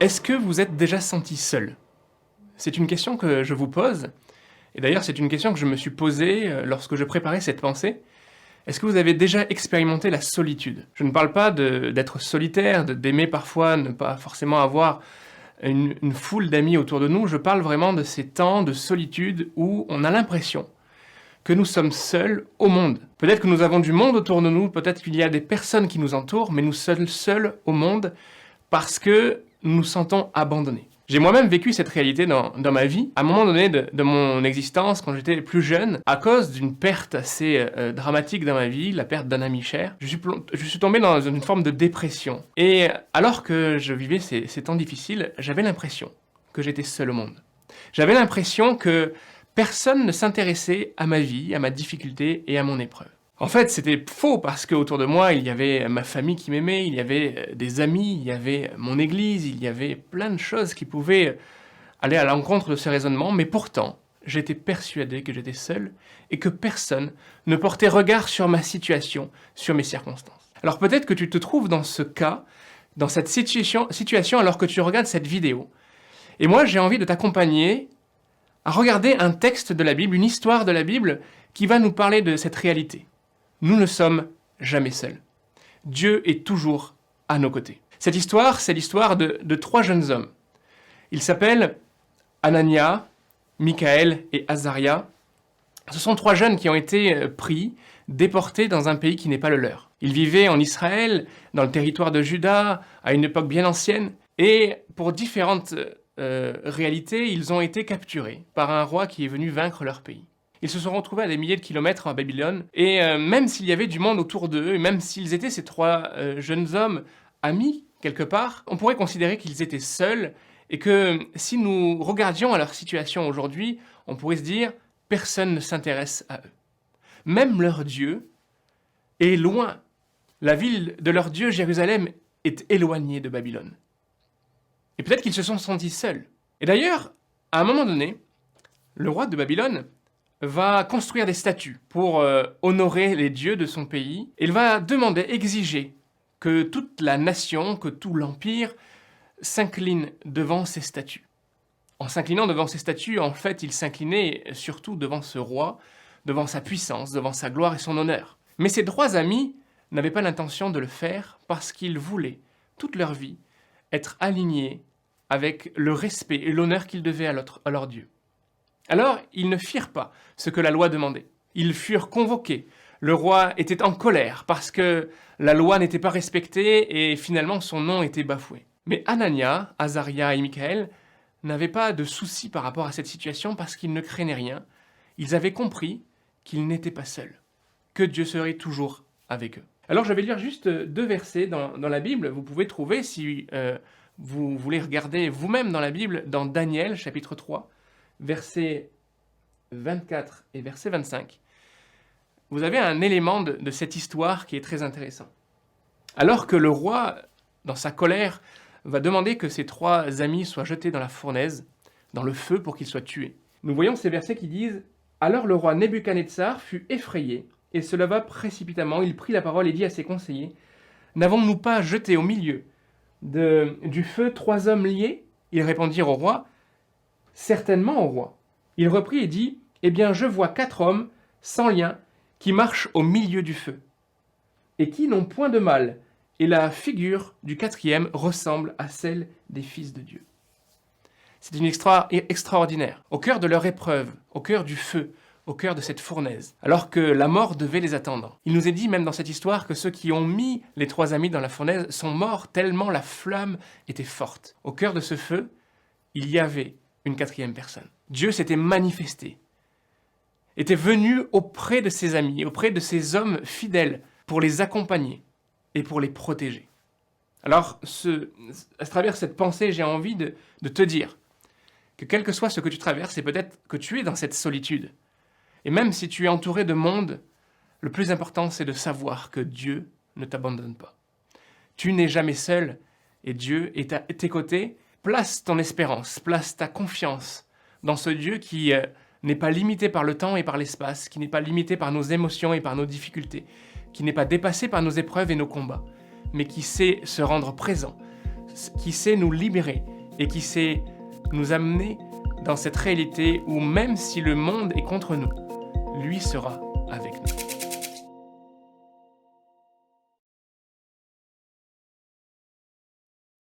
Est-ce que vous êtes déjà senti seul? C'est une question que je vous pose, et d'ailleurs c'est une question que je me suis posée lorsque je préparais cette pensée. Est-ce que vous avez déjà expérimenté la solitude? Je ne parle pas d'être solitaire, d'aimer parfois ne pas forcément avoir une foule d'amis autour de nous, je parle vraiment de ces temps de solitude où on a l'impression que nous sommes seuls au monde. Peut-être que nous avons du monde autour de nous, peut-être qu'il y a des personnes qui nous entourent, mais nous sommes seuls au monde parce que nous nous sentons abandonnés. J'ai moi-même vécu cette réalité dans ma vie, à un moment donné de mon existence, quand j'étais plus jeune, à cause d'une perte assez dramatique dans ma vie, la perte d'un ami cher, je suis tombé dans une forme de dépression. Et alors que je vivais ces temps difficiles, j'avais l'impression que j'étais seul au monde. J'avais l'impression que personne ne s'intéressait à ma vie, à ma difficulté et à mon épreuve. En fait, c'était faux parce qu'autour de moi, il y avait ma famille qui m'aimait, il y avait des amis, il y avait mon église, il y avait plein de choses qui pouvaient aller à l'encontre de ce raisonnement, mais pourtant, j'étais persuadé que j'étais seul et que personne ne portait regard sur ma situation, sur mes circonstances. Alors peut-être que tu te trouves dans ce cas, dans cette situation alors que tu regardes cette vidéo. Et moi, j'ai envie de t'accompagner à regarder un texte de la Bible, une histoire de la Bible qui va nous parler de cette réalité. Nous ne sommes jamais seuls. Dieu est toujours à nos côtés. Cette histoire, c'est l'histoire de trois jeunes hommes. Ils s'appellent Anania, Michaël et Azaria. Ce sont trois jeunes qui ont été pris, déportés dans un pays qui n'est pas le leur. Ils vivaient en Israël, dans le territoire de Juda, à une époque bien ancienne, et pour différentes réalités, ils ont été capturés par un roi qui est venu vaincre leur pays. Ils se sont retrouvés à des milliers de kilomètres en Babylone, et même s'il y avait du monde autour d'eux, et même s'ils étaient ces trois jeunes hommes amis, quelque part, on pourrait considérer qu'ils étaient seuls, et que si nous regardions à leur situation aujourd'hui, on pourrait se dire « personne ne s'intéresse à eux ». Même leur Dieu est loin. La ville de leur Dieu, Jérusalem, est éloignée de Babylone. Et peut-être qu'ils se sont sentis seuls. Et d'ailleurs, à un moment donné, le roi de Babylone va construire des statues pour honorer les dieux de son pays. Il va demander, exiger que toute la nation, que tout l'empire s'incline devant ces statues. En s'inclinant devant ces statues, en fait, il s'inclinait surtout devant ce roi, devant sa puissance, devant sa gloire et son honneur. Mais ces trois amis n'avaient pas l'intention de le faire parce qu'ils voulaient, toute leur vie, être alignés avec le respect et l'honneur qu'ils devaient à leur Dieu. Alors, ils ne firent pas ce que la loi demandait. Ils furent convoqués. Le roi était en colère parce que la loi n'était pas respectée et finalement son nom était bafoué. Mais Anania, Azaria et Michaël n'avaient pas de soucis par rapport à cette situation parce qu'ils ne craignaient rien. Ils avaient compris qu'ils n'étaient pas seuls, que Dieu serait toujours avec eux. Alors je vais lire juste deux versets dans la Bible. Vous pouvez trouver, si vous voulez regarder vous-même dans la Bible, dans Daniel chapitre 3, versets 24 et verset 25, vous avez un élément de cette histoire qui est très intéressant. Alors que le roi, dans sa colère, va demander que ses trois amis soient jetés dans la fournaise, dans le feu pour qu'ils soient tués. Nous voyons ces versets qui disent « Alors le roi Nebuchadnezzar fut effrayé et se leva précipitamment, il prit la parole et dit à ses conseillers « N'avons-nous pas jeté au milieu du feu trois hommes liés ?» Ils répondirent au roi « Certainement, au roi. » Il reprit et dit « Eh bien, je vois quatre hommes, sans lien, qui marchent au milieu du feu, et qui n'ont point de mal, et la figure du quatrième ressemble à celle des fils de Dieu. » C'est une histoire extraordinaire. Au cœur de leur épreuve, au cœur du feu, au cœur de cette fournaise, alors que la mort devait les attendre. Il nous est dit même dans cette histoire que ceux qui ont mis les trois amis dans la fournaise sont morts tellement la flamme était forte. Au cœur de ce feu, il y avait une quatrième personne. Dieu s'était manifesté, était venu auprès de ses amis, auprès de ses hommes fidèles, pour les accompagner et pour les protéger. Alors, à travers cette pensée, j'ai envie de te dire que quel que soit ce que tu traverses, et peut-être que tu es dans cette solitude, et même si tu es entouré de monde, le plus important, c'est de savoir que Dieu ne t'abandonne pas. Tu n'es jamais seul, et Dieu est à tes côtés. Place ton espérance, place ta confiance dans ce Dieu qui n'est pas limité par le temps et par l'espace, qui n'est pas limité par nos émotions et par nos difficultés, qui n'est pas dépassé par nos épreuves et nos combats, mais qui sait se rendre présent, qui sait nous libérer, et qui sait nous amener dans cette réalité où même si le monde est contre nous, lui sera avec nous.